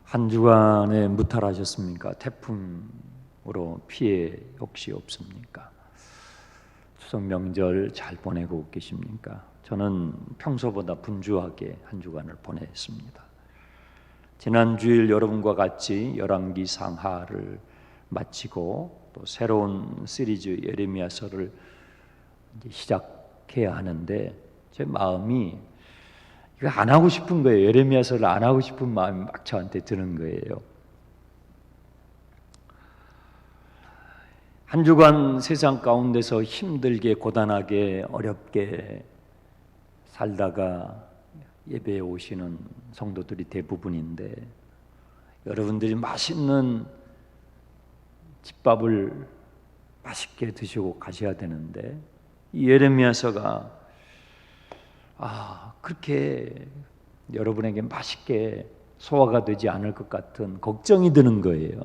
한 주간에 무탈하셨습니까? 태풍으로 피해 혹시 없습니까? 추석 명절 잘 보내고 계십니까? 저는 평소보다 분주하게 한 주간을 보냈습니다. 지난 주일 여러분과 같이 열왕기 상하를 마치고 또 새로운 시리즈 예레미야서를 이제 시작해야 하는데 제 마음이 이거 안 하고 싶은 거예요. 예레미야서를 안 하고 싶은 마음이 막 저한테 드는 거예요. 한 주간 세상 가운데서 힘들게 고단하게 어렵게 살다가 예배에 오시는 성도들이 대부분인데 여러분들이 맛있는 집밥을 맛있게 드시고 가셔야 되는데 이 예레미야서가 그렇게 여러분에게 맛있게 소화가 되지 않을 것 같은 걱정이 드는 거예요.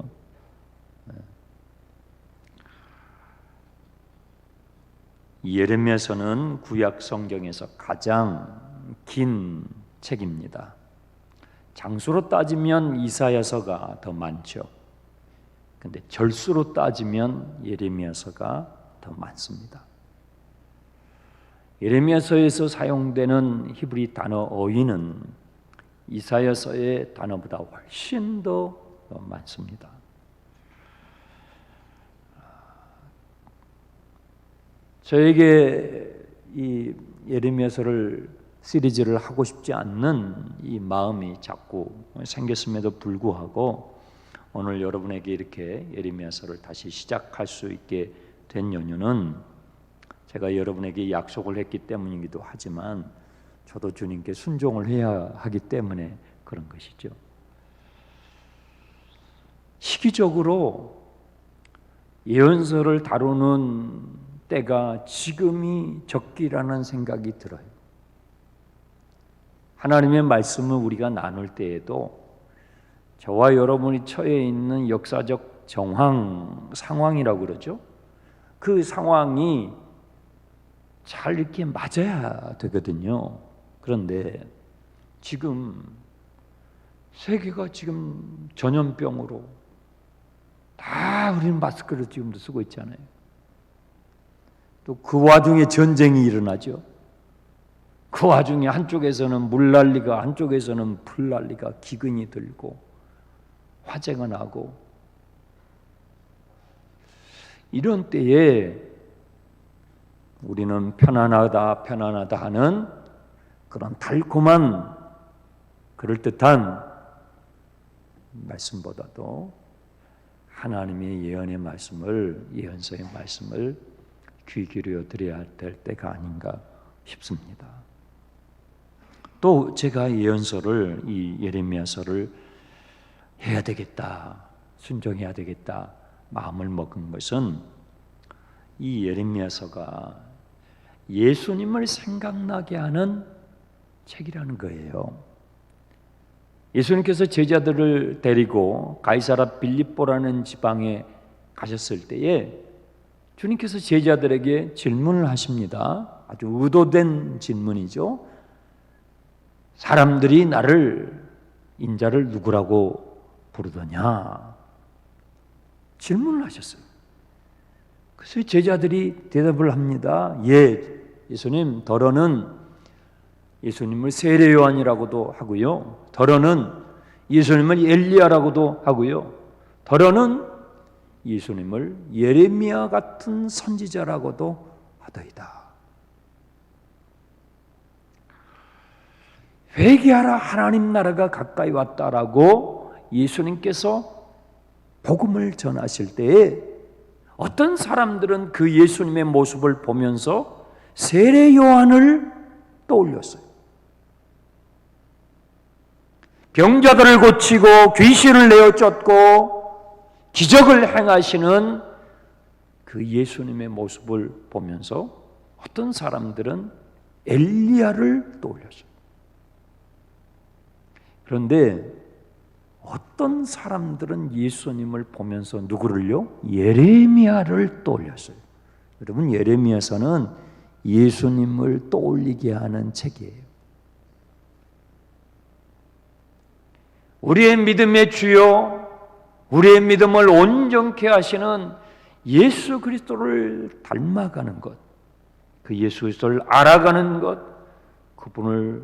이 예레미야서는 구약 성경에서 가장 긴 책입니다. 장수로 따지면 이사야서가 더 많죠. 근데 절수로 따지면 예레미야서가 더 많습니다. 예레미야서에서 사용되는 히브리 단어 어휘는 이사야서의 단어보다 훨씬 더 많습니다. 저에게 이 예레미야서를 시리즈를 하고 싶지 않는 이 마음이 자꾸 생겼음에도 불구하고 오늘 여러분에게 이렇게 예레미야서를 다시 시작할 수 있게 된 연유는 제가 여러분에게 약속을 했기 때문이기도 하지만 저도 주님께 순종을 해야 하기 때문에 그런 것이죠. 시기적으로 예언서를 다루는 때가 지금이 적기라는 생각이 들어요. 하나님의 말씀을 우리가 나눌 때에도 저와 여러분이 처해 있는 역사적 상황이라고 그러죠. 그 상황이 잘 이렇게 맞아야 되거든요. 그런데 지금 세계가 지금 전염병으로 다 우리는 마스크를 지금도 쓰고 있잖아요. 또 그 와중에 전쟁이 일어나죠. 그 와중에 한쪽에서는 물난리가 한쪽에서는 불난리가 기근이 들고 화재가 나고 이런 때에 우리는 편안하다 하는 그런 달콤한 그럴듯한 말씀보다도 하나님의 예언의 말씀을 예언서의 말씀을 귀 기울여 드려야 될 때가 아닌가 싶습니다. 또 제가 예언서를 이 예레미야서를 해야 되겠다 순종해야 되겠다 마음을 먹은 것은 이 예레미야서가 예수님을 생각나게 하는 책이라는 거예요. 예수님께서 제자들을 데리고 가이사랴 빌립보라는 지방에 가셨을 때에 주님께서 제자들에게 질문을 하십니다. 아주 의도된 질문이죠. 사람들이 나를 인자를 누구라고 부르더냐? 질문을 하셨어요. 그래서 제자들이 대답을 합니다. 예수님, 더러는 예수님을 세례 요한이라고도 하고요. 더러는 예수님을 엘리야라고도 하고요. 더러는 예수님을 예레미야 같은 선지자라고도 하더이다. 회개하라 하나님 나라가 가까이 왔다라고 예수님께서 복음을 전하실 때에 어떤 사람들은 그 예수님의 모습을 보면서 세례 요한을 떠올렸어요. 병자들을 고치고 귀신을 내어 쫓고 기적을 행하시는 그 예수님의 모습을 보면서 어떤 사람들은 엘리야를 떠올렸어요. 그런데 어떤 사람들은 예수님을 보면서 누구를요? 예레미야를 떠올렸어요. 여러분, 예레미야서는 예수님을 떠올리게 하는 책이에요. 우리의 믿음의 주요, 우리의 믿음을 온전케 하시는 예수 그리스도를 닮아가는 것, 그 예수 그리스도를 알아가는 것, 그분을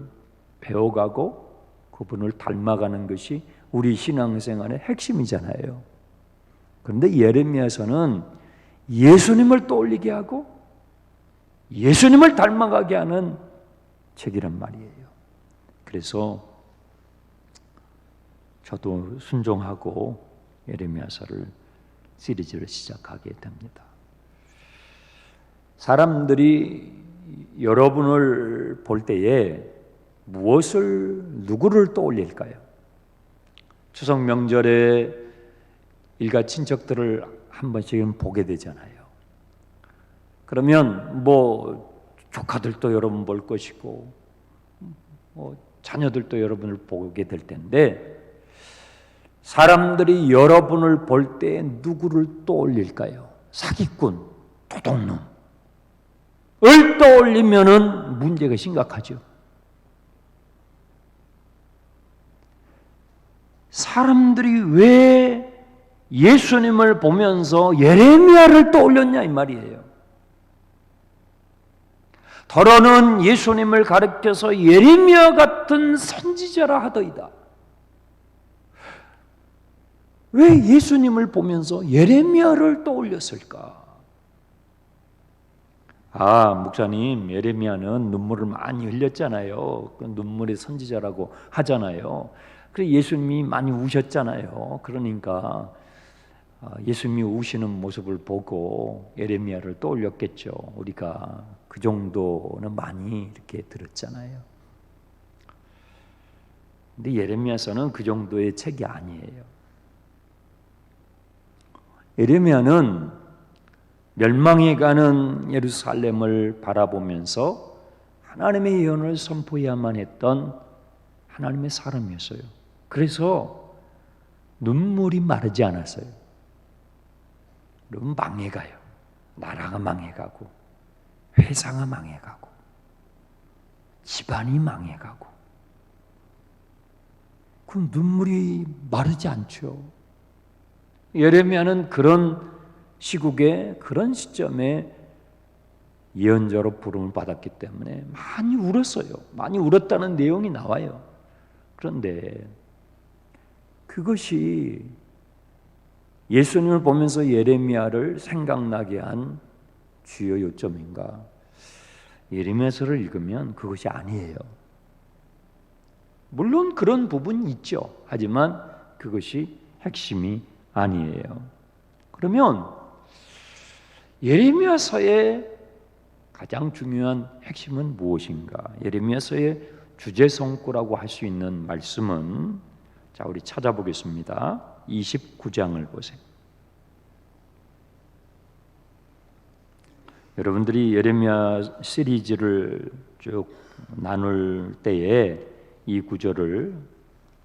배워가고 그분을 닮아가는 것이 우리 신앙생활의 핵심이잖아요. 그런데 예레미야서는 예수님을 떠올리게 하고 예수님을 닮아가게 하는 책이란 말이에요. 그래서 저도 순종하고 예레미야서를 시리즈를 시작하게 됩니다. 사람들이 여러분을 볼 때에 누구를 떠올릴까요? 추석 명절에 일가 친척들을 한 번씩은 보게 되잖아요. 그러면 조카들도 여러분 볼 것이고 자녀들도 여러분을 보게 될 텐데, 사람들이 여러분을 볼 때 누구를 떠올릴까요? 사기꾼, 도둑놈을 떠올리면은 문제가 심각하죠. 사람들이 왜 예수님을 보면서 예레미야를 떠올렸냐 이 말이에요. 더러는 예수님을 가리켜서 예레미야 같은 선지자라 하더이다. 왜 예수님을 보면서 예레미야를 떠올렸을까? 목사님, 예레미야는 눈물을 많이 흘렸잖아요. 그 눈물의 선지자라고 하잖아요. 그래서 예수님이 많이 우셨잖아요. 그러니까 예수님이 우시는 모습을 보고 예레미야를 떠올렸겠죠. 우리가 그 정도는 많이 이렇게 들었잖아요. 근데 예레미야서는 그 정도의 책이 아니에요. 예레미야는 멸망해가는 예루살렘을 바라보면서 하나님의 예언을 선포해야만 했던 하나님의 사람이었어요. 그래서 눈물이 마르지 않았어요. 여러분, 망해가요. 나라가 망해가고 회사가 망해가고 집안이 망해가고 그 눈물이 마르지 않죠. 예레미야는 그런 시국에, 그런 시점에 예언자로 부름을 받았기 때문에 많이 울었어요. 많이 울었다는 내용이 나와요. 그런데 그것이 예수님을 보면서 예레미야를 생각나게 한 주요 요점인가? 예레미야서를 읽으면 그것이 아니에요. 물론 그런 부분이 있죠. 하지만 그것이 핵심이 아니에요. 그러면 예레미야서의 가장 중요한 핵심은 무엇인가? 예레미야서의 주제성구라고 할 수 있는 말씀은, 자, 우리 찾아보겠습니다. 29장을 보세요. 여러분들이 예레미야 시리즈를 쭉 나눌 때에 이 구절을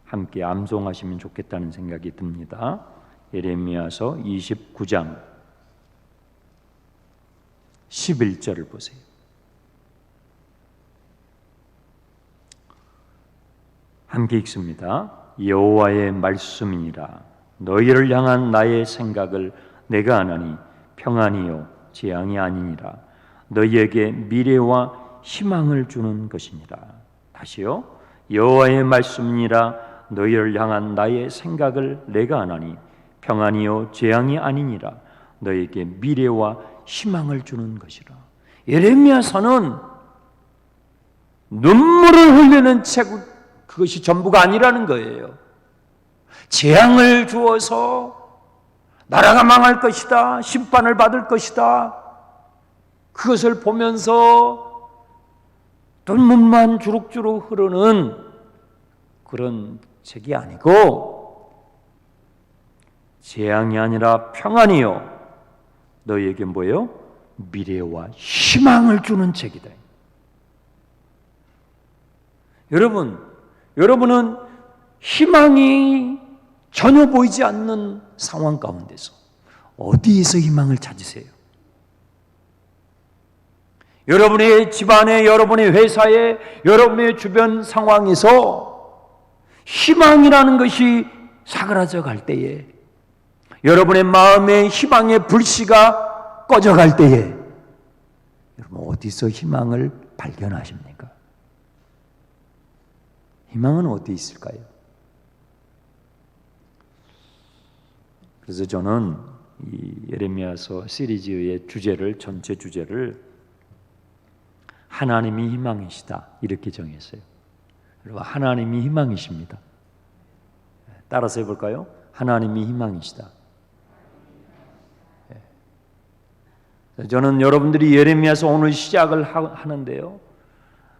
함께 암송하시면 좋겠다는 생각이 듭니다. 예레미야서 29장 11절을 보세요. 함께 읽습니다. 여호와의 말씀이니라. 너희를 향한 나의 생각을 내가 아나니 평안이요 재앙이 아니니라. 너희에게 미래와 희망을 주는 것이니라. 다시요. 여호와의 말씀이니라. 너희를 향한 나의 생각을 내가 아나니 평안이요 재앙이 아니니라. 너희에게 미래와 희망을 주는 것이라. 예레미야서는 눈물을 흘리는 책, 그것이 전부가 아니라는 거예요. 재앙을 주어서 나라가 망할 것이다, 심판을 받을 것이다, 그것을 보면서 눈물만 주룩주룩 흐르는 그런 책이 아니고, 재앙이 아니라 평안이요 너희에게 뭐예요? 미래와 희망을 주는 책이다. 여러분은 희망이 전혀 보이지 않는 상황 가운데서 어디에서 희망을 찾으세요? 여러분의 집안에, 여러분의 회사에, 여러분의 주변 상황에서 희망이라는 것이 사그라져 갈 때에, 여러분의 마음에 희망의 불씨가 꺼져갈 때에 여러분 어디서 희망을 발견하십니까? 희망은 어디 있을까요? 그래서 저는 이 예레미야서 시리즈의 주제를, 전체 주제를 하나님이 희망이시다 이렇게 정했어요. 여러분, 하나님이 희망이십니다. 따라서 해볼까요? 하나님이 희망이시다. 저는 여러분들이 예레미야서 오늘 시작을 하는데요,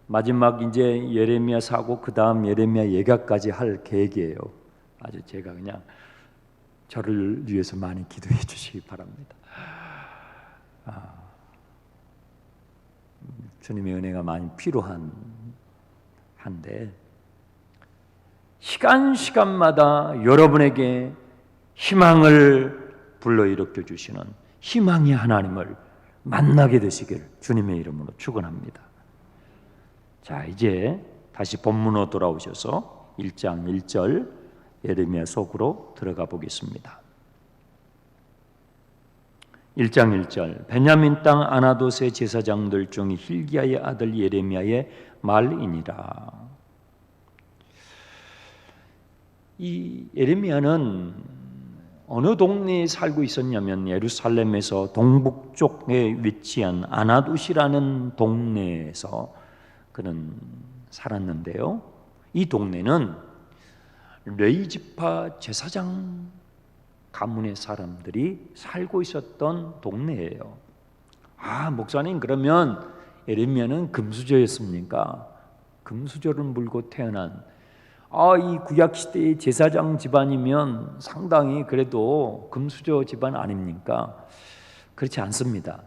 마지막 이제 예레미야서하고 그 다음 예레미야 예가까지 할 계획이에요. 아주 제가 그냥 저를 위해서 많이 기도해 주시기 바랍니다. 주님의 은혜가 많이 필요한 한데, 시간마다 여러분에게 희망을 불러일으켜 주시는 희망의 하나님을 만나게 되시기를 주님의 이름으로 축원합니다. 자, 이제 다시 본문으로 돌아오셔서 1장 1절 예레미야 속으로 들어가 보겠습니다. 1장 1절, 베냐민 땅 아나돗의 제사장들 중 hil기야의 아들 예레미야의 말이니라. 이 예레미야는 어느 동네에 살고 있었냐면 예루살렘에서 동북쪽에 위치한 아나돗이라는 동네에서 그는 살았는데요, 이 동네는 레위지파 제사장 가문의 사람들이 살고 있었던 동네예요. 목사님, 그러면 예레미야는 금수저였습니까? 금수저를 물고 태어난 이 구약시대의 제사장 집안이면 상당히 그래도 금수저 집안 아닙니까? 그렇지 않습니다.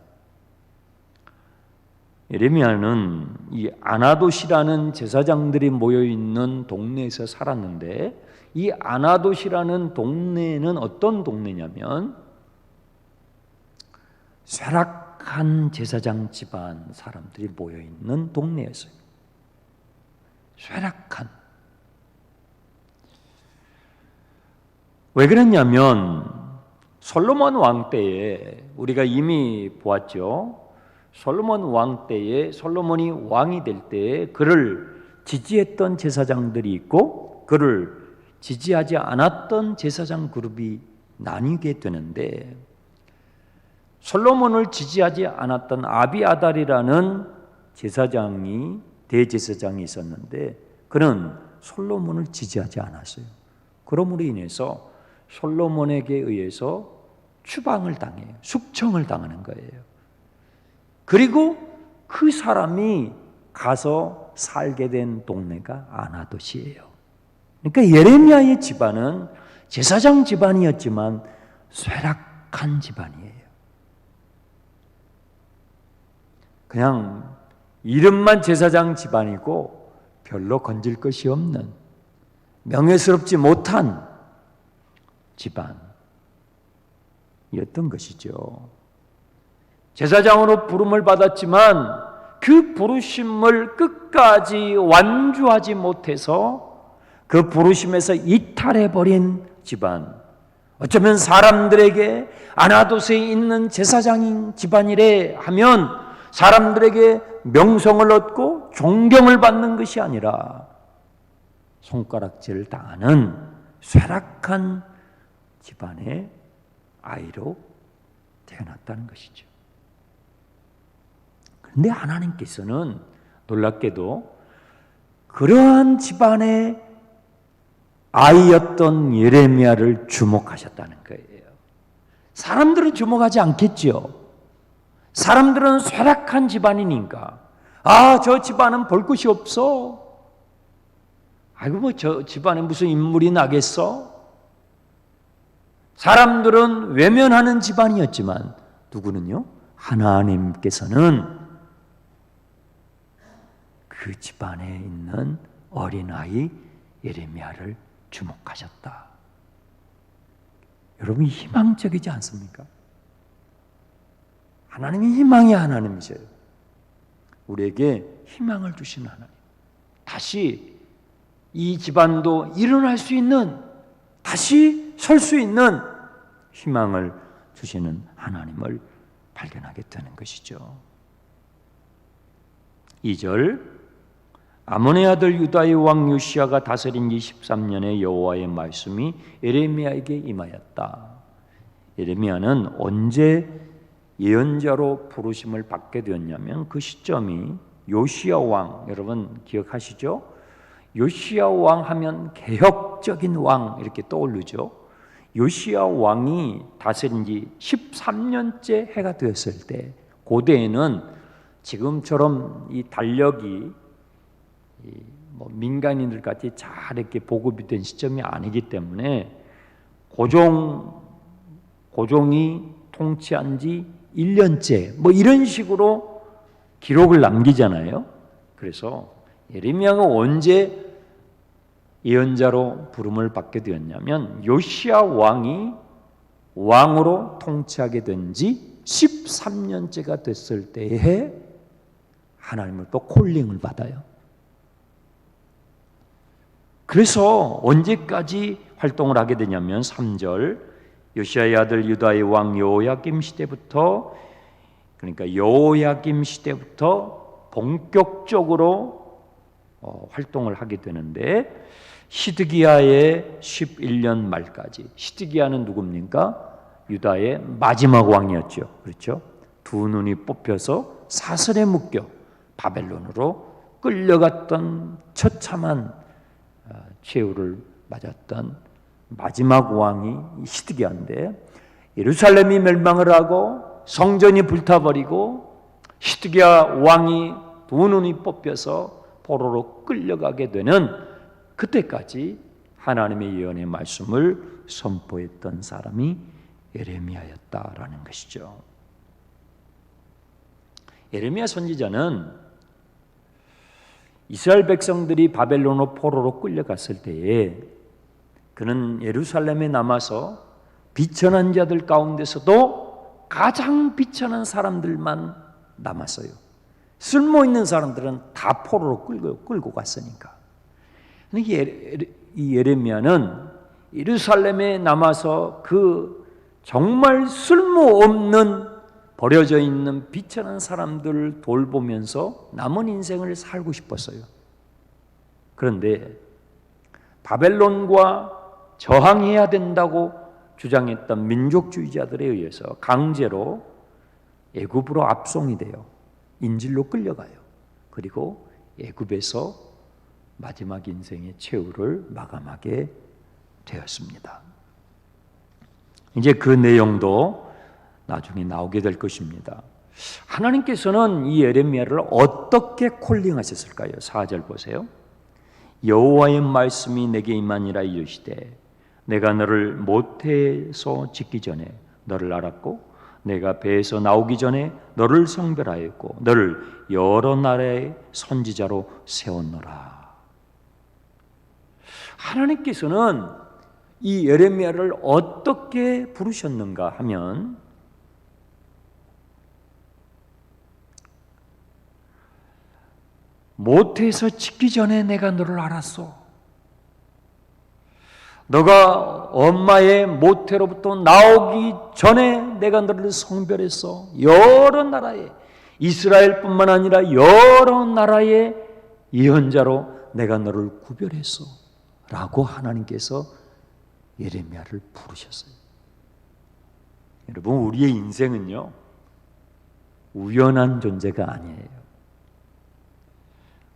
예레미야는 이 아나돗이라는 제사장들이 모여있는 동네에서 살았는데, 이 아나돗이라는 동네는 어떤 동네냐면 쇠락한 제사장 집안 사람들이 모여있는 동네였어요. 쇠락한. 왜 그랬냐면 솔로몬 왕 때에, 우리가 이미 보았죠, 솔로몬 왕 때에, 솔로몬이 왕이 될 때에 그를 지지했던 제사장들이 있고 그를 지지하지 않았던 제사장 그룹이 나뉘게 되는데, 솔로몬을 지지하지 않았던 아비아달이라는 제사장이, 대제사장이 있었는데 그는 솔로몬을 지지하지 않았어요. 그러므로 인해서 솔로몬에게 의해서 추방을 당해요. 숙청을 당하는 거예요. 그리고 그 사람이 가서 살게 된 동네가 아나돗이에요. 그러니까 예레미야의 집안은 제사장 집안이었지만 쇠락한 집안이에요. 그냥 이름만 제사장 집안이고 별로 건질 것이 없는, 명예스럽지 못한 집안이었던 것이죠. 제사장으로 부름을 받았지만 그 부르심을 끝까지 완주하지 못해서 그 부르심에서 이탈해버린 집안, 어쩌면 사람들에게 아나돗에 있는 제사장인 집안이래 하면 사람들에게 명성을 얻고 존경을 받는 것이 아니라 손가락질을 당하는 쇠락한 집안의 아이로 태어났다는 것이죠. 그런데 하나님께서는 놀랍게도 그러한 집안의 아이였던 예레미야를 주목하셨다는 거예요. 사람들은 주목하지 않겠죠. 사람들은 쇠락한 집안이니까, 저 집안은 볼 것이 없어. 저 집안에 무슨 인물이 나겠어? 사람들은 외면하는 집안이었지만 누구는요? 하나님께서는 그 집안에 있는 어린아이 예레미야를 주목하셨다. 여러분, 희망적이지 않습니까? 하나님이 희망의 하나님이세요. 우리에게 희망을 주시는 하나님. 다시 이 집안도 일어날 수 있는, 다시 설 수 있는 희망을 주시는 하나님을 발견하게 되는 것이죠. 2절, 아몬의 아들 유다의 왕 요시야가 다스린 지 13년에 여호와의 말씀이 예레미야에게 임하였다. 예레미야는 언제 예언자로 부르심을 받게 되었냐면 그 시점이 요시야 왕, 여러분 기억하시죠? 요시야 왕 하면 개혁적인 왕 이렇게 떠오르죠. 요시야 왕이 다스린 지 13년째 해가 되었을 때, 고대에는 지금처럼 이 달력이 민간인들 같이 잘 이렇게 보급이 된 시점이 아니기 때문에 고종이 통치한 지 1년째 이런 식으로 기록을 남기잖아요. 그래서 예레미야가 언제 예언자로 부름을 받게 되었냐면 요시야 왕이 왕으로 통치하게 된 지 13년째가 됐을 때에 하나님을 또 콜링을 받아요. 그래서 언제까지 활동을 하게 되냐면 3절, 요시야의 아들 유다의 왕 여호야김 시대부터, 그러니까 여호야김 시대부터 본격적으로 활동을 하게 되는데, 시드기야의 11년 말까지. 시드기야는 누굽니까? 유다의 마지막 왕이었죠. 그렇죠? 두 눈이 뽑혀서 사슬에 묶여 바벨론으로 끌려갔던 처참한 최후를 맞았던 마지막 왕이 시드기야인데, 예루살렘이 멸망을 하고 성전이 불타버리고 시드기야 왕이 두 눈이 뽑혀서 포로로 끌려가게 되는 그때까지 하나님의 예언의 말씀을 선포했던 사람이 예레미야였다라는 것이죠. 예레미야 선지자는 이스라엘 백성들이 바벨론으로 포로로 끌려갔을 때에 그는 예루살렘에 남아서 비천한 자들 가운데서도 가장 비천한 사람들만 남았어요. 쓸모 있는 사람들은 다 포로로 끌고 갔으니까. 이 예레미야는 예루살렘에 남아서 그 정말 쓸모없는 버려져 있는 비천한 사람들을 돌보면서 남은 인생을 살고 싶었어요. 그런데 바벨론과 저항해야 된다고 주장했던 민족주의자들에 의해서 강제로 애굽으로 압송이 돼요. 인질로 끌려가요. 그리고 애굽에서 마지막 인생의 최후를 마감하게 되었습니다. 이제 그 내용도 나중에 나오게 될 것입니다. 하나님께서는 이 예레미야를 어떻게 콜링하셨을까요? 4절 보세요. 여호와의 말씀이 내게 임하니라 이르시되 내가 너를 모태에서 짓기 전에 너를 알았고 내가 배에서 나오기 전에 너를 성별하였고 너를 여러 나라의 선지자로 세웠노라. 하나님께서는 이 예레미야를 어떻게 부르셨는가 하면 모태에서 짓기 전에 내가 너를 알았어. 너가 엄마의 모태로부터 나오기 전에 내가 너를 성별했어. 여러 나라의, 이스라엘뿐만 아니라 여러 나라의 예언자로 내가 너를 구별했어 라고 하나님께서 예레미야를 부르셨어요. 여러분, 우리의 인생은요 우연한 존재가 아니에요.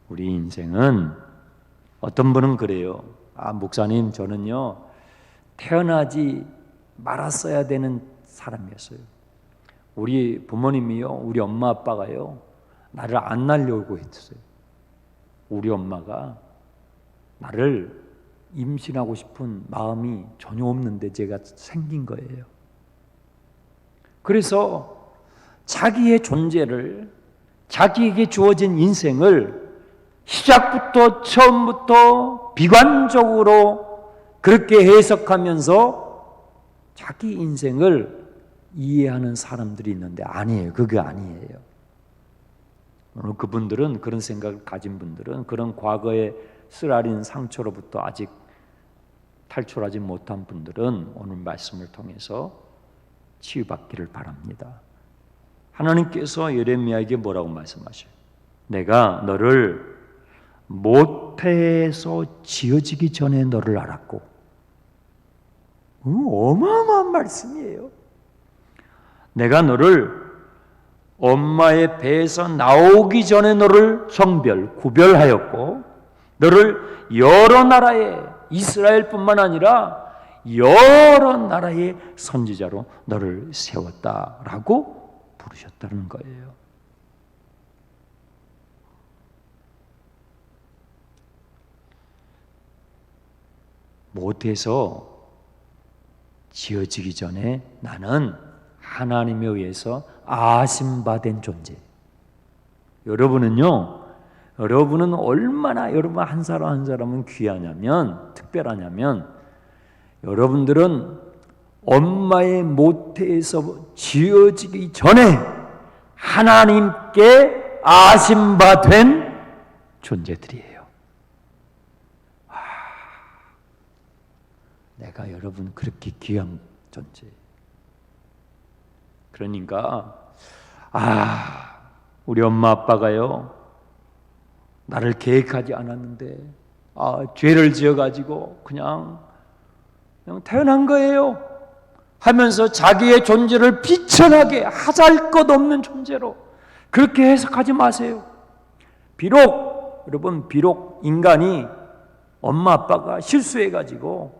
우리 인생은, 어떤 분은 그래요. 목사님, 저는요 태어나지 말았어야 되는 사람이었어요. 우리 부모님이요, 우리 엄마 아빠가요 나를 안 낳으려고 했어요. 우리 엄마가 나를 임신하고 싶은 마음이 전혀 없는데 제가 생긴 거예요. 그래서 자기의 존재를, 자기에게 주어진 인생을 시작부터 처음부터 비관적으로 그렇게 해석하면서 자기 인생을 이해하는 사람들이 있는데 아니에요. 그게 아니에요. 그분들은, 그런 생각을 가진 분들은 그런 과거의 쓰라린 상처로부터 아직 탈출하지 못한 분들은 오늘 말씀을 통해서 치유받기를 바랍니다. 하나님께서 예레미야에게 뭐라고 말씀하셔요? 내가 너를 모태에서 지어지기 전에 너를 알았고. 어마어마한 말씀이에요. 내가 너를 엄마의 배에서 나오기 전에 너를 구별하였고, 너를 여러 나라의, 이스라엘뿐만 아니라 여러 나라의 선지자로 너를 세웠다라고 부르셨다는 거예요. 모태에서 지어지기 전에 나는 하나님에 의해서 아심받은 존재. 여러분은 얼마나 여러분 한 사람 한 사람은 귀하냐면, 특별하냐면, 여러분들은 엄마의 모태에서 지어지기 전에 하나님께 아심받은 존재들이에요. 내가 여러분 그렇게 귀한 존재. 그러니까 우리 엄마 아빠가요, 나를 계획하지 않았는데 죄를 지어가지고 그냥 태어난 거예요 하면서 자기의 존재를 비천하게 하잘것없는 존재로 그렇게 해석하지 마세요. 비록 인간이 엄마 아빠가 실수해가지고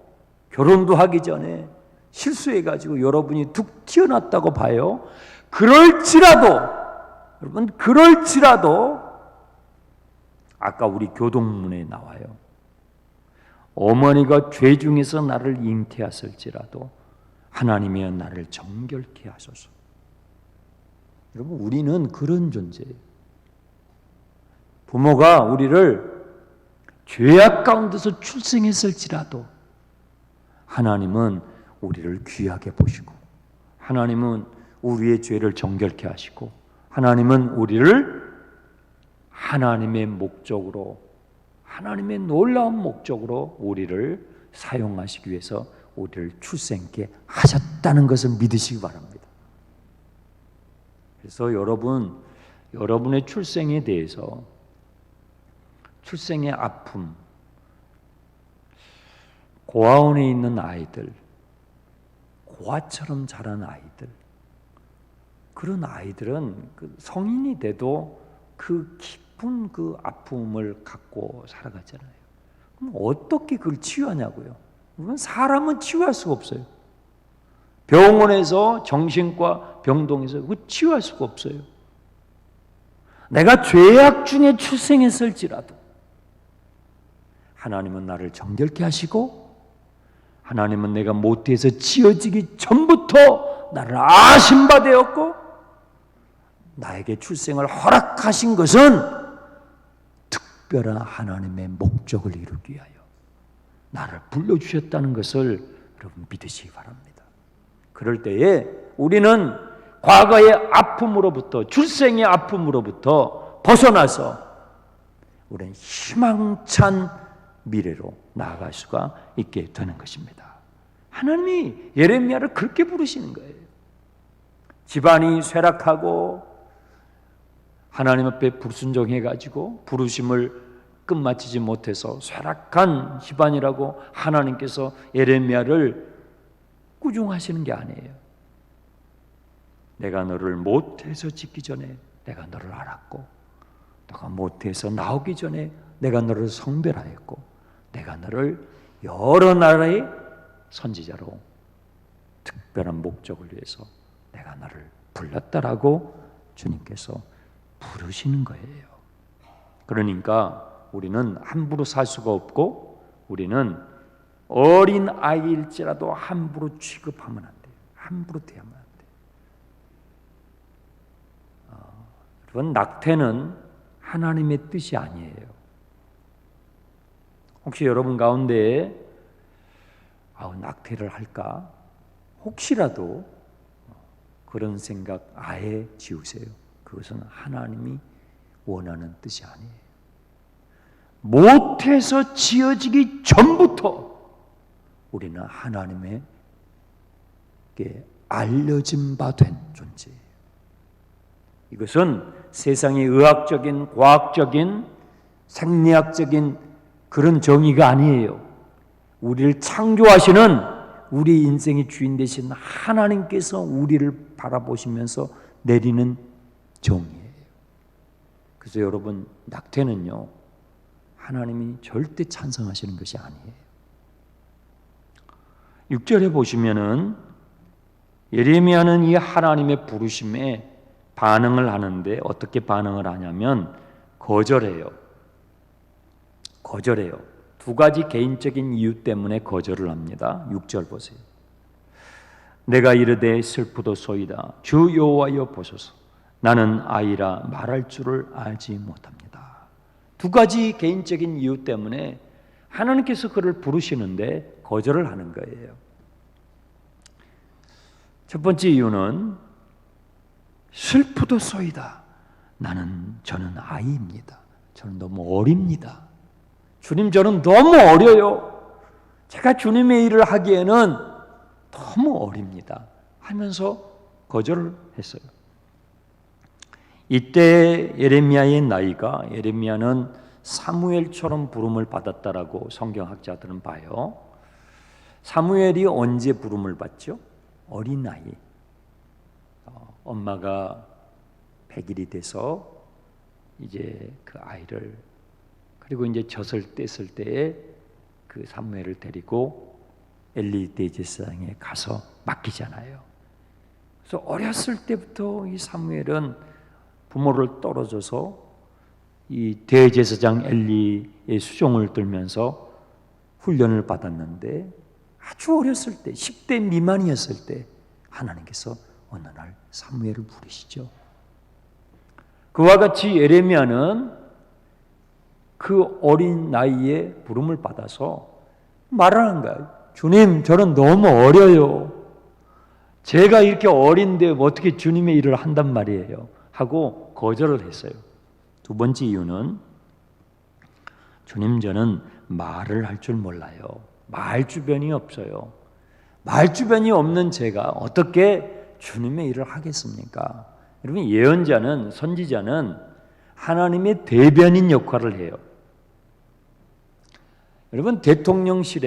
결혼도 하기 전에 실수해가지고 여러분이 툭 튀어났다고 봐요. 그럴지라도 아까 우리 교동문에 나와요. 어머니가 죄 중에서 나를 잉태하실지라도 하나님이여 나를 정결케 하소서. 여러분, 우리는 그런 존재예요. 부모가 우리를 죄악 가운데서 출생했을지라도 하나님은 우리를 귀하게 보시고, 하나님은 우리의 죄를 정결케 하시고, 하나님은 우리를 하나님의 목적으로, 하나님의 놀라운 목적으로 우리를 사용하시기 위해서 우리를 출생케 하셨다는 것을 믿으시기 바랍니다. 그래서 여러분의 출생에 대해서, 출생의 아픔, 고아원에 있는 아이들, 고아처럼 자란 아이들, 그런 아이들은 성인이 돼도 그 깊은 그 아픔을 갖고 살아가잖아요. 그럼 어떻게 그걸 치유하냐고요? 그건 사람은 치유할 수가 없어요. 병원에서, 정신과 병동에서 그거 치유할 수가 없어요. 내가 죄악 중에 출생했을지라도 하나님은 나를 정결케 하시고, 하나님은 내가 모태에서 지어지기 전부터 나를 아심바 되었고, 나에게 출생을 허락하신 것은 특별한 하나님의 목적을 이루기 위하여 나를 불러주셨다는 것을 여러분 믿으시기 바랍니다. 그럴 때에 우리는 과거의 아픔으로부터, 출생의 아픔으로부터 벗어나서 우리는 희망찬 미래로 나아갈 수가 있게 되는 것입니다. 하나님이 예레미야를 그렇게 부르시는 거예요. 집안이 쇠락하고 하나님 앞에 불순종해가지고 부르심을 끝마치지 못해서 쇠락한 집안이라고 하나님께서 예레미야를 꾸중하시는 게 아니에요. 내가 너를 모태에서 짓기 전에 내가 너를 알았고, 너가 모태에서 나오기 전에 내가 너를 성별하였고, 내가 너를 여러 나라의 선지자로 특별한 목적을 위해서 내가 너를 불렀다라고 주님께서 부르시는 거예요. 그러니까 우리는 함부로 살 수가 없고, 우리는 어린 아이일지라도 함부로 취급하면 안 돼요. 함부로 대하면 안 돼요. 여러분, 낙태는 하나님의 뜻이 아니에요. 혹시 여러분 가운데 낙태를 할까? 혹시라도 그런 생각 아예 지우세요. 그것은 하나님이 원하는 뜻이 아니에요. 모태에서 지어지기 전부터 우리는 하나님에게 알려진 바 된 존재예요. 이것은 세상의 의학적인, 과학적인, 생리학적인 그런 정의가 아니에요. 우리를 창조하시는 우리 인생의 주인 되신 하나님께서 우리를 바라보시면서 내리는 정의예요. 그래서 여러분, 낙태는요, 하나님이 절대 찬성하시는 것이 아니에요. 6절에 보시면은 예레미야는 이 하나님의 부르심에 반응을 하는데 어떻게 반응을 하냐면 거절해요. 두 가지 개인적인 이유 때문에 거절을 합니다. 6절 보세요. 내가 이르되 슬프도소이다. 주 여호와여 보소서. 나는 아이라 말할 줄을 알지 못합니다. 두 가지 개인적인 이유 때문에 하나님께서 그를 부르시는데 거절을 하는 거예요. 첫 번째 이유는 슬프도소이다. 저는 아이입니다. 저는 너무 어립니다. 주님, 저는 너무 어려요. 제가 주님의 일을 하기에는 너무 어립니다. 하면서 거절을 했어요. 이때 예레미야의 나이가, 예레미야는 사무엘처럼 부름을 받았다라고 성경학자들은 봐요. 사무엘이 언제 부름을 받죠? 어린 나이. 엄마가 100일이 돼서 이제 그 아이를, 그리고 이제 젖을 뗐을 때에 그 사무엘을 데리고 엘리 대제사장에 가서 맡기잖아요. 그래서 어렸을 때부터 이 사무엘은 부모를 떨어져서 이 대제사장 엘리의 수종을 들면서 훈련을 받았는데 아주 어렸을 때, 10대 미만이었을 때 하나님께서 어느 날 사무엘을 부르시죠. 그와 같이 예레미야는 그 어린 나이에 부름을 받아서 말하는 거예요. 주님, 저는 너무 어려요. 제가 이렇게 어린데 어떻게 주님의 일을 한단 말이에요. 하고 거절을 했어요. 두 번째 이유는 주님, 저는 말을 할 줄 몰라요. 말 주변이 없어요. 말 주변이 없는 제가 어떻게 주님의 일을 하겠습니까? 여러분, 예언자는, 선지자는 하나님의 대변인 역할을 해요. 여러분, 대통령실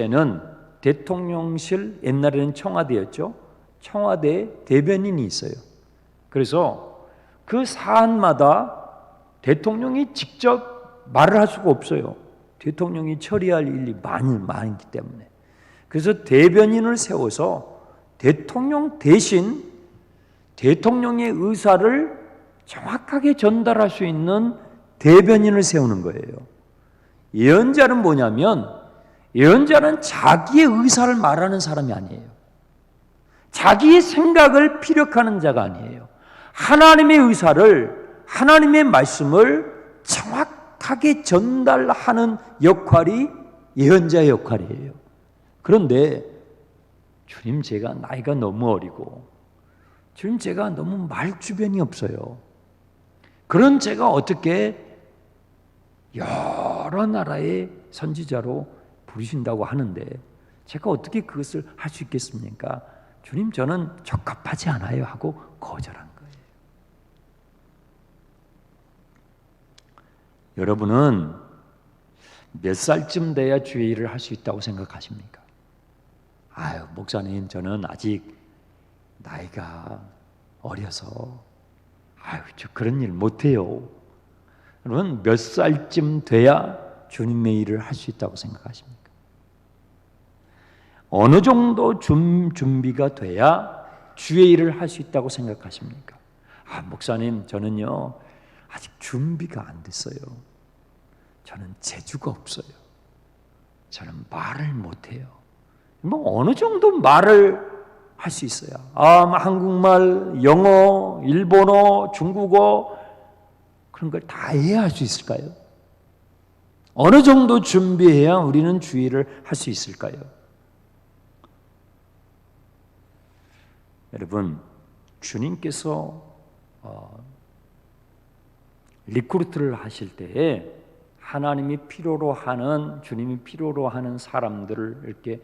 옛날에는 청와대였죠. 청와대에 대변인이 있어요. 그래서 그 사안마다 대통령이 직접 말을 할 수가 없어요. 대통령이 처리할 일이 많기 때문에. 그래서 대변인을 세워서 대통령 대신 대통령의 의사를 정확하게 전달할 수 있는 대변인을 세우는 거예요. 예언자는 뭐냐면, 예언자는 자기의 의사를 말하는 사람이 아니에요. 자기의 생각을 피력하는 자가 아니에요. 하나님의 의사를, 하나님의 말씀을 정확하게 전달하는 역할이 예언자의 역할이에요. 그런데 주님, 제가 나이가 너무 어리고 주님, 제가 너무 말주변이 없어요. 그런 제가 어떻게 여러 나라의 선지자로 부르신다고 하는데 제가 어떻게 그것을 할 수 있겠습니까? 주님, 저는 적합하지 않아요 하고 거절한 거예요. 여러분은 몇 살쯤 돼야 주의 일을 할 수 있다고 생각하십니까? 아유, 목사님, 저는 아직 나이가 어려서 저 그런 일 못해요. 여러분, 몇 살쯤 돼야 주님의 일을 할 수 있다고 생각하십니까? 어느 정도 준비가 돼야 주의 일을 할 수 있다고 생각하십니까? 목사님, 저는요 아직 준비가 안 됐어요. 저는 재주가 없어요. 저는 말을 못해요. 어느 정도 말을 할 수 있어야, 한국말, 영어, 일본어, 중국어 그런 걸 다 해야 할 수 있을까요? 어느 정도 준비해야 우리는 주의를 할 수 있을까요? 여러분, 주님께서 리크루트를 하실 때에 하나님이 필요로 하는, 주님이 필요로 하는 사람들을 이렇게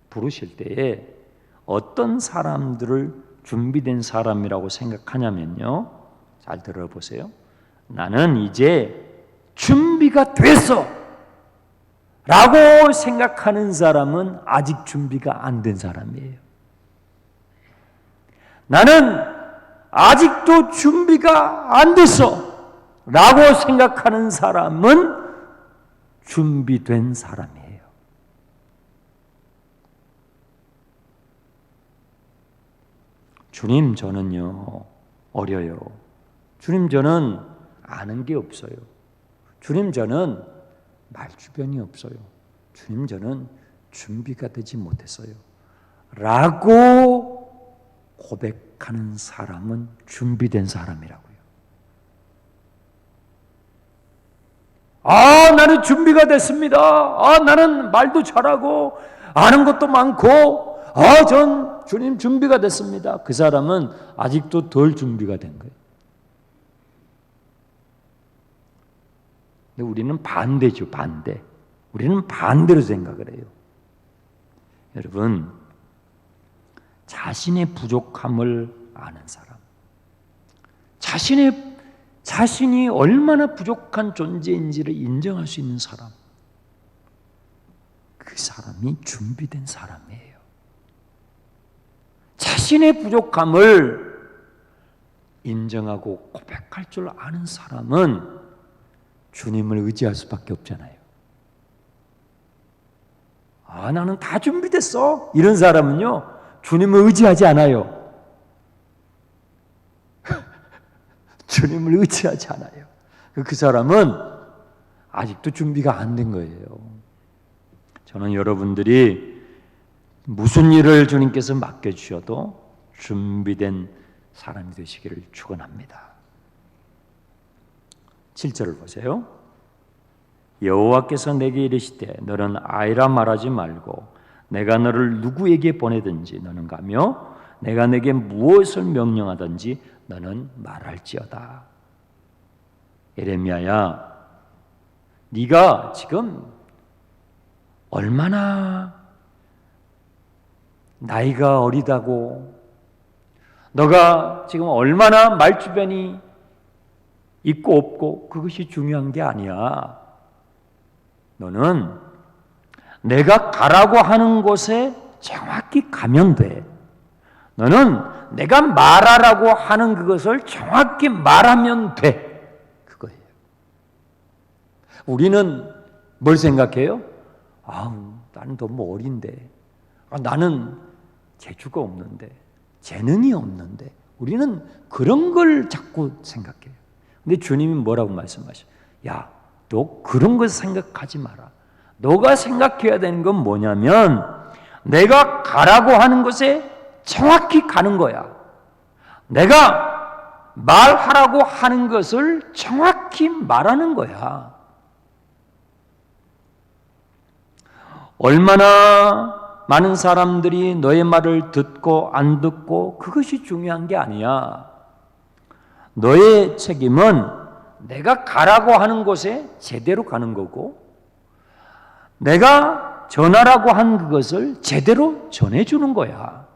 부르실 때에 어떤 사람들을 준비된 사람이라고 생각하냐면요, 잘 들어보세요. 나는 이제 준비가 됐어 라고 생각하는 사람은 아직 준비가 안 된 사람이에요. 나는 아직도 준비가 안 됐어 라고 생각하는 사람은 준비된 사람이에요. 주님, 저는요 어려요. 주님, 저는 아는 게 없어요. 주님, 저는 말주변이 없어요. 주님, 저는 준비가 되지 못했어요 라고 고백하는 사람은 준비된 사람이라고요. 나는 준비가 됐습니다. 나는 말도 잘하고 아는 것도 많고 전 주님 준비가 됐습니다. 그 사람은 아직도 덜 준비가 된 거예요. 근데 우리는 반대죠, 반대. 우리는 반대로 생각을 해요. 여러분, 자신의 부족함을 아는 사람, 자신이 얼마나 부족한 존재인지를 인정할 수 있는 사람, 그 사람이 준비된 사람이에요. 자신의 부족함을 인정하고 고백할 줄 아는 사람은 주님을 의지할 수밖에 없잖아요. 나는 다 준비됐어. 이런 사람은요, 주님을 의지하지 않아요. 주님을 의지하지 않아요. 그 사람은 아직도 준비가 안 된 거예요. 저는 여러분들이 무슨 일을 주님께서 맡겨주셔도 준비된 사람이 되시기를 축원합니다. 7절을 보세요. 여호와께서 내게 이르시되 너는 아이라 말하지 말고 내가 너를 누구에게 보내든지 너는 가며 내가 내게 무엇을 명령하든지 너는 말할지어다. 예레미야야, 네가 지금 얼마나 나이가 어리다고, 너가 지금 얼마나 말주변이 있고 없고 그것이 중요한 게 아니야. 너는 내가 가라고 하는 곳에 정확히 가면 돼. 너는 내가 말하라고 하는 그것을 정확히 말하면 돼. 그거예요. 우리는 뭘 생각해요? 나는 너무 어린데, 나는 재주가 없는데, 재능이 없는데, 우리는 그런 걸 자꾸 생각해요. 근데 주님이 뭐라고 말씀하셔요? 야, 너 그런 걸 생각하지 마라. 너가 생각해야 되는 건 뭐냐면 내가 가라고 하는 곳에 정확히 가는 거야. 내가 말하라고 하는 것을 정확히 말하는 거야. 얼마나 많은 사람들이 너의 말을 듣고 안 듣고 그것이 중요한 게 아니야. 너의 책임은 내가 가라고 하는 곳에 제대로 가는 거고, 내가 전하라고 한 그것을 제대로 전해주는 거야.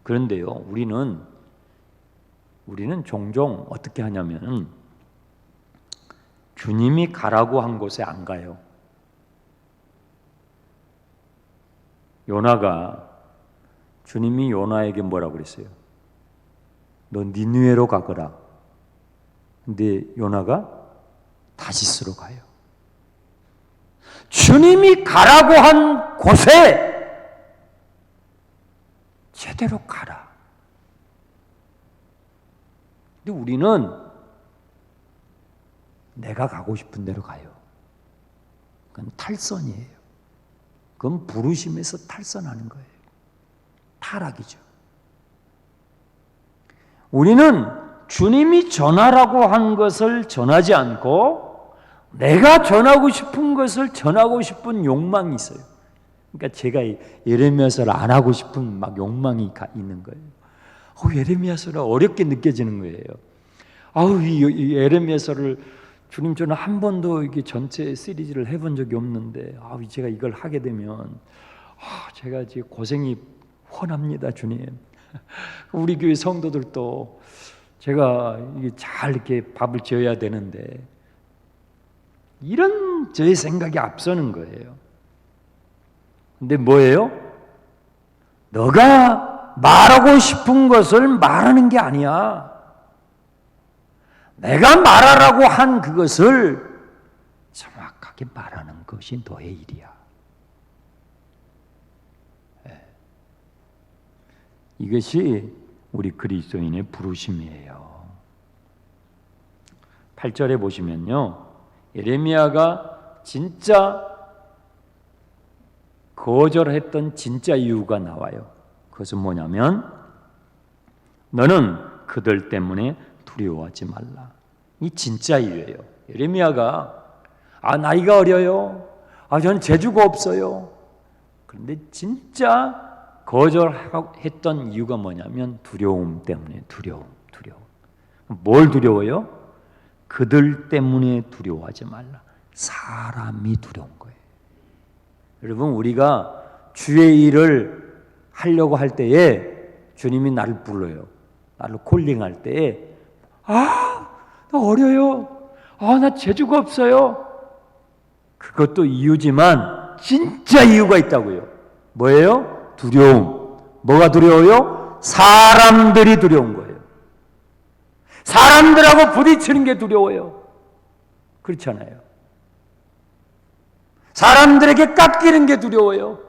그런데요, 우리는 종종 어떻게 하냐면 주님이 가라고 한 곳에 안 가요. 요나가, 주님이 요나에게 뭐라고 그랬어요? 너 니느웨로 가거라. 근데 요나가 다시스로 가요. 주님이 가라고 한 곳에 제대로 가라. 근데 우리는 내가 가고 싶은 대로 가요. 그건 탈선이에요. 그건 부르심에서 탈선하는 거예요. 타락이죠. 우리는 주님이 전하라고 한 것을 전하지 않고 내가 전하고 싶은 것을 전하고 싶은 욕망이 있어요. 그러니까 제가 예레미야서를 안 하고 싶은 막 욕망이 있는 거예요. 예레미야서가 어렵게 느껴지는 거예요. 이 예레미야서를 주님, 저는 한 번도 이게 전체 시리즈를 해본 적이 없는데 제가 이걸 하게 되면 제가 지금 고생이 훤합니다, 주님. 우리 교회 성도들도 제가 이게 잘 이렇게 밥을 지어야 되는데 이런 저의 생각이 앞서는 거예요. 근데 뭐예요? 너가 말하고 싶은 것을 말하는 게 아니야. 내가 말하라고 한 그것을 정확하게 말하는 것이 너의 일이야. 이것이 우리 그리스도인의 부르심이에요. 8절에 보시면요, 예레미야가 진짜 거절했던 진짜 이유가 나와요. 그것은 뭐냐면 너는 그들 때문에 두려워하지 말라. 이 진짜 이유예요. 예레미야가 나이가 어려요. 저는 재주가 없어요. 그런데 진짜 거절했던 이유가 뭐냐면 두려움 때문에. 두려움. 뭘 두려워요? 그들 때문에 두려워하지 말라. 사람이 두려운 거예요. 여러분, 우리가 주의 일을 하려고 할 때에 주님이 나를 불러요. 나를 콜링할 때에 나 어려요. 나 재주가 없어요. 그것도 이유지만 진짜 이유가 있다고요. 뭐예요? 두려움. 뭐가 두려워요? 사람들이 두려운 거예요. 사람들하고 부딪히는 게 두려워요. 그렇잖아요. 사람들에게 깎이는 게 두려워요.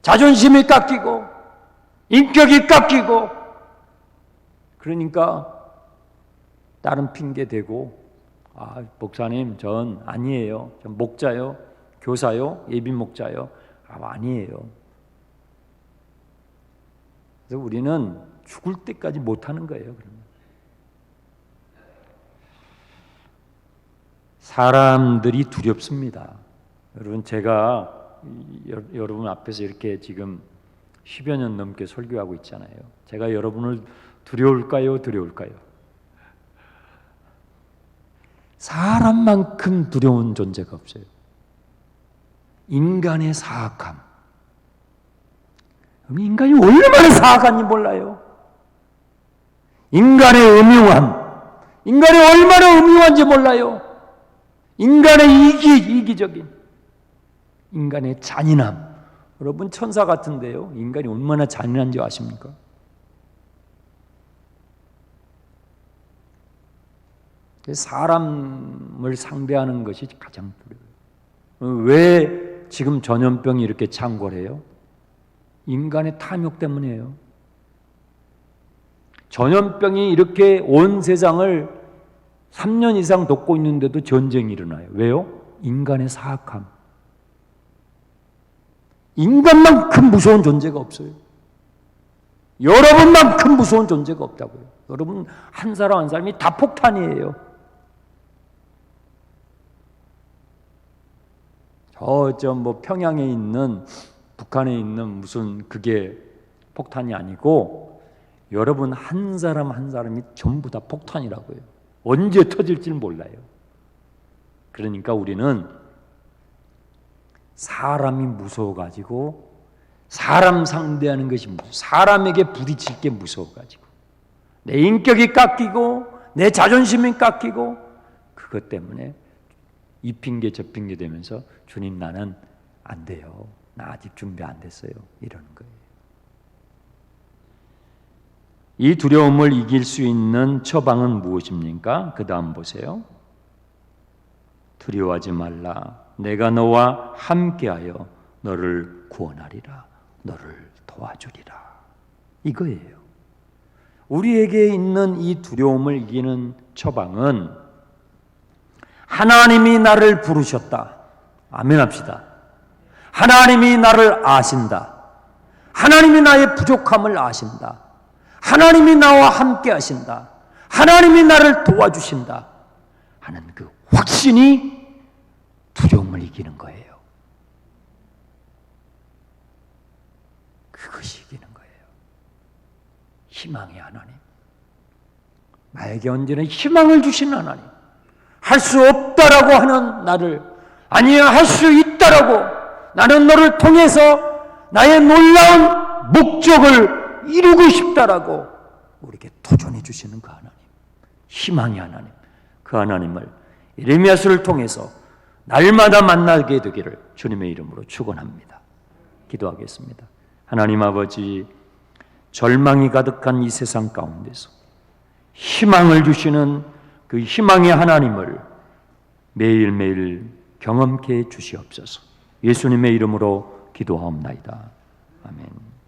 자존심이 깎이고 인격이 깎이고, 그러니까 다른 핑계 대고 목사님 전 아니에요. 전 목자요, 교사요, 예비 목자요. 아니에요. 그래서 우리는 죽을 때까지 못하는 거예요. 그러면 사람들이 두렵습니다. 여러분, 제가 여러분 앞에서 이렇게 지금 10여 년 넘게 설교하고 있잖아요. 제가 여러분을 두려울까요? 사람만큼 두려운 존재가 없어요. 인간의 사악함. 인간이 얼마나 사악한지 몰라요. 인간의 음흉함. 인간이 얼마나 음흉한지 몰라요. 인간의 이기적인, 인간의 잔인함. 여러분, 천사 같은데요, 인간이 얼마나 잔인한지 아십니까? 사람을 상대하는 것이 가장 두려워요. 왜 지금 전염병이 이렇게 창궐해요? 인간의 탐욕 때문이에요. 전염병이 이렇게 온 세상을 3년 이상 덮고 있는데도 전쟁이 일어나요. 왜요? 인간의 사악함. 인간만큼 무서운 존재가 없어요. 여러분만큼 무서운 존재가 없다고요. 여러분 한 사람 한 사람이 다 폭탄이에요. 뭐 평양에 있는, 북한에 있는 무슨 그게 폭탄이 아니고 여러분 한 사람 한 사람이 전부 다 폭탄이라고요. 언제 터질지 몰라요. 그러니까 우리는 사람이 무서워가지고, 사람 상대하는 것이 사람에게 부딪힐 게 무서워가지고, 내 인격이 깎이고 내 자존심이 깎이고, 그것 때문에 이 핑계 저 핑계 되면서 주님 나는 안 돼요. 나 아직 준비 안 됐어요. 이러는 거예요. 이 두려움을 이길 수 있는 처방은 무엇입니까? 그 다음 보세요. 두려워하지 말라. 내가 너와 함께하여 너를 구원하리라. 너를 도와주리라. 이거예요. 우리에게 있는 이 두려움을 이기는 처방은 하나님이 나를 부르셨다. 아멘 합시다. 하나님이 나를 아신다. 하나님이 나의 부족함을 아신다. 하나님이 나와 함께 하신다. 하나님이 나를 도와주신다 하는 그 확신이 두려움을 이기는 거예요. 그것이 이기는 거예요. 희망의 하나님. 나에게 언제나 희망을 주시는 하나님. 할 수 없다라고 하는 나를 아니야 할 수 있다라고 나는 너를 통해서 나의 놀라운 목적을 이루고 싶다라고 우리에게 도전해 주시는 그 하나님, 희망의 하나님, 그 하나님을 예레미야서를 통해서 날마다 만나게 되기를 주님의 이름으로 축원합니다. 기도하겠습니다. 하나님 아버지, 절망이 가득한 이 세상 가운데서 희망을 주시는 그 희망의 하나님을 매일매일 경험케 해 주시옵소서. 예수님의 이름으로 기도하옵나이다. 아멘.